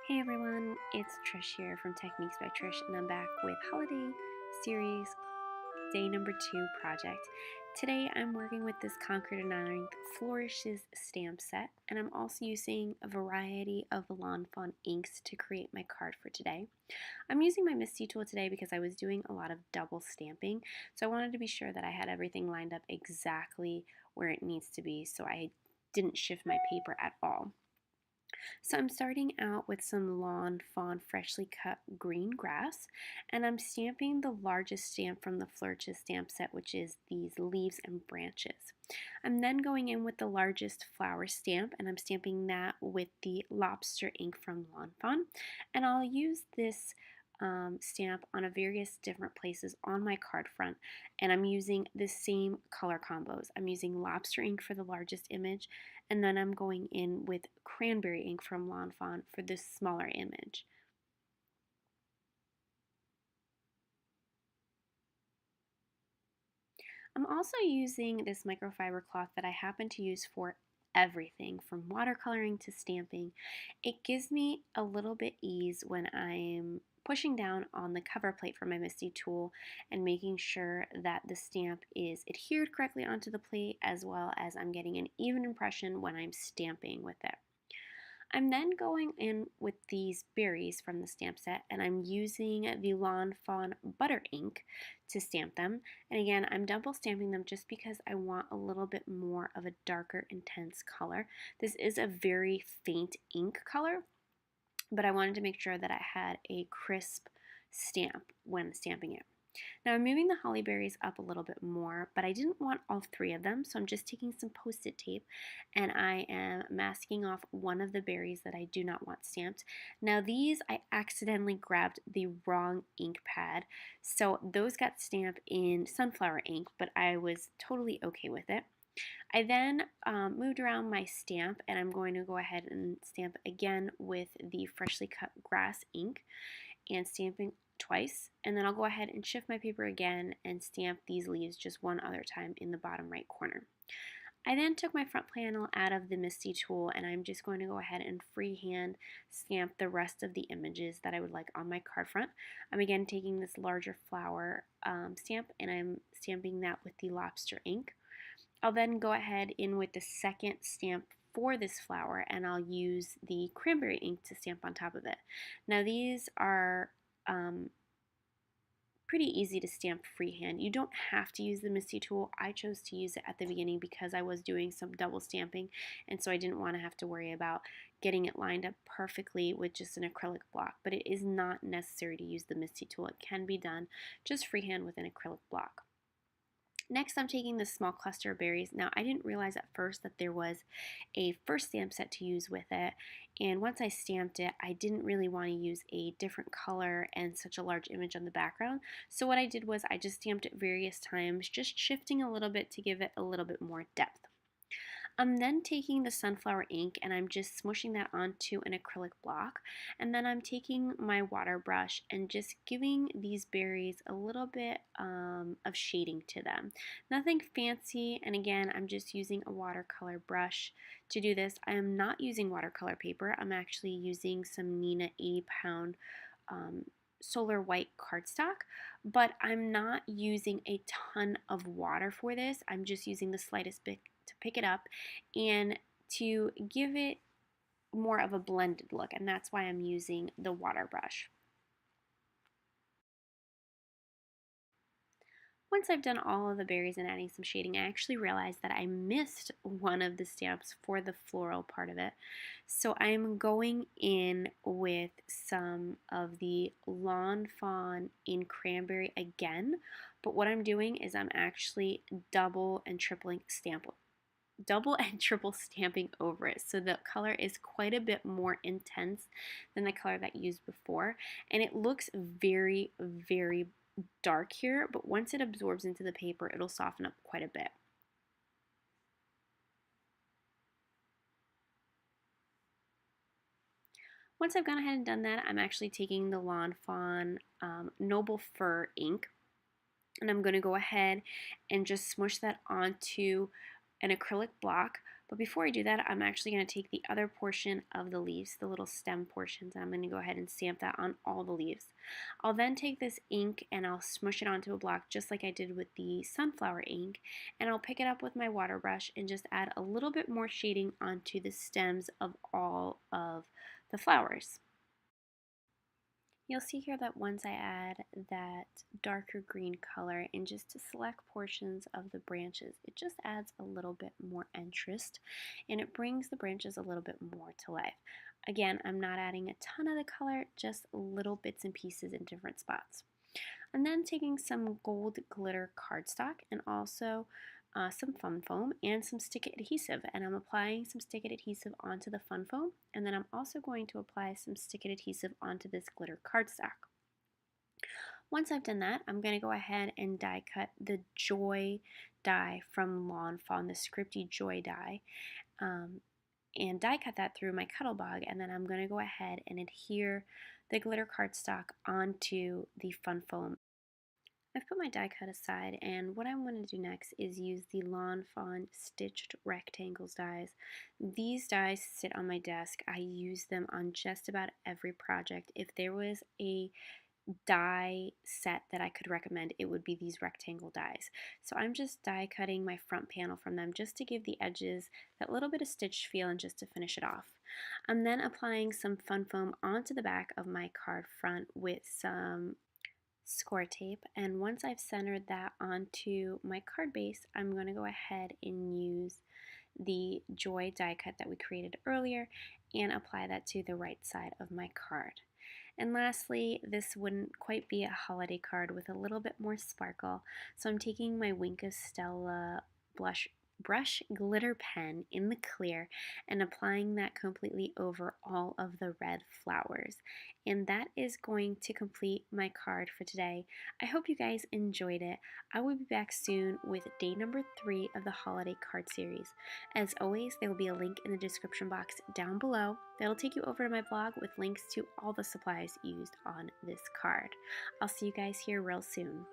Hey everyone, it's Trish here from Techniques by Trish, and I'm back with Holiday Series Day number 2 project. Today I'm working with this Concord 9 Flourishes stamp set, and I'm also using a variety of Lawn Fawn inks to create my card for today. I'm using my Misty tool today because I was doing a lot of double stamping, so I wanted to be sure that I had everything lined up exactly where it needs to be so I didn't shift my paper at all. So I'm starting out with some Lawn Fawn freshly cut green grass, and I'm stamping the largest stamp from the Flourishes stamp set, which is these leaves and branches. I'm then going in with the largest flower stamp, and I'm stamping that with the lobster ink from Lawn Fawn, and I'll use this stamp on a various different places on my card front, and I'm using the same color combos. I'm using lobster ink for the largest image, and then I'm going in with cranberry ink from Lawn Fawn for this smaller image. I'm also using this microfiber cloth that I happen to use for everything from watercoloring to stamping. It gives me a little bit ease when I'm pushing down on the cover plate for my Misty tool and making sure that the stamp is adhered correctly onto the plate, as well as I'm getting an even impression when I'm stamping with it. I'm then going in with these berries from the stamp set, and I'm using the Lawn Fawn butter ink to stamp them. And again, I'm double stamping them just because I want a little bit more of a darker, intense color. This is a very faint ink color, but I wanted to make sure that I had a crisp stamp when stamping it. Now I'm moving the holly berries up a little bit more, but I didn't want all 3 of them, so I'm just taking some Post-it tape and I am masking off one of the berries that I do not want stamped. Now these, I accidentally grabbed the wrong ink pad, so those got stamped in sunflower ink, but I was totally okay with it. I then moved around my stamp, and I'm going to go ahead and stamp again with the freshly cut grass ink and stamping twice, and then I'll go ahead and shift my paper again and stamp these leaves just one other time in the bottom right corner. I then took my front panel out of the Misty tool, and I'm just going to go ahead and freehand stamp the rest of the images that I would like on my card front. I'm again taking this larger flower stamp, and I'm stamping that with the lobster ink. I'll then go ahead in with the second stamp for this flower, and I'll use the cranberry ink to stamp on top of it. Now these are pretty easy to stamp freehand. You don't have to use the Misty tool. I chose to use it at the beginning because I was doing some double stamping, and so I didn't want to have to worry about getting it lined up perfectly with just an acrylic block. But it is not necessary to use the Misty tool. It can be done just freehand with an acrylic block. Next, I'm taking this small cluster of berries. Now, I didn't realize at first that there was a first stamp set to use with it, and once I stamped it, I didn't really want to use a different color and such a large image on the background. So what I did was I just stamped it various times, just shifting a little bit to give it a little bit more depth. I'm then taking the sunflower ink and I'm just smushing that onto an acrylic block, and then I'm taking my water brush and just giving these berries a little bit of shading to them. Nothing fancy, and again I'm just using a watercolor brush to do this. I am not using watercolor paper. I'm actually using some Nina 80-pound solar white cardstock, but I'm not using a ton of water for this. I'm just using the slightest bit to pick it up and to give it more of a blended look, and that's why I'm using the water brush. Once I've done all of the berries and adding some shading, I actually realized that I missed one of the stamps for the floral part of it. So I'm going in with some of the Lawn Fawn in cranberry again, but what I'm doing is I'm actually double and triple stamping over it, so the color is quite a bit more intense than the color that you used before, and it looks very, very dark here, but once it absorbs into the paper, it'll soften up quite a bit. Once I've gone ahead and done that, I'm actually taking the Lawn Fawn Noble Fur ink, and I'm going to go ahead and just smush that onto an acrylic block. But before I do that, I'm actually going to take the other portion of the leaves, the little stem portions, and I'm going to go ahead and stamp that on all the leaves. I'll then take this ink and I'll smush it onto a block just like I did with the sunflower ink, and I'll pick it up with my water brush and just add a little bit more shading onto the stems of all of the flowers. You'll see here that once I add that darker green color and just to select portions of the branches, it just adds a little bit more interest and it brings the branches a little bit more to life. Again, I'm not adding a ton of the color, just little bits and pieces in different spots. And then taking some gold glitter cardstock and also some fun foam and some stick adhesive, and I'm applying some stick adhesive onto the fun foam, and then I'm also going to apply some stick adhesive onto this glitter cardstock. Once I've done that, I'm going to go ahead and die cut the Joy die from Fawn, the Scripty Joy die, and die cut that through my Cuttlebug, and then I'm going to go ahead and adhere the glitter cardstock onto the fun foam. I've put my die cut aside, and what I'm going to do next is use the Fawn Stitched Rectangles dies. These dies sit on my desk. I use them on just about every project. If there was a die set that I could recommend, it would be these rectangle dies. So I'm just die cutting my front panel from them just to give the edges that little bit of stitched feel and just to finish it off. I'm then applying some fun foam onto the back of my card front with some score tape, and once I've centered that onto my card base, I'm going to go ahead and use the Joy die cut that we created earlier and apply that to the right side of my card. And lastly, this wouldn't quite be a holiday card with a little bit more sparkle, so I'm taking my Wink of Stella brush glitter pen in the clear and applying that completely over all of the red flowers. And that is going to complete my card for today. I hope you guys enjoyed it. I will be back soon with day number 3 of the holiday card series. As always, there will be a link in the description box down below that'll take you over to my blog with links to all the supplies used on this card. I'll see you guys here real soon.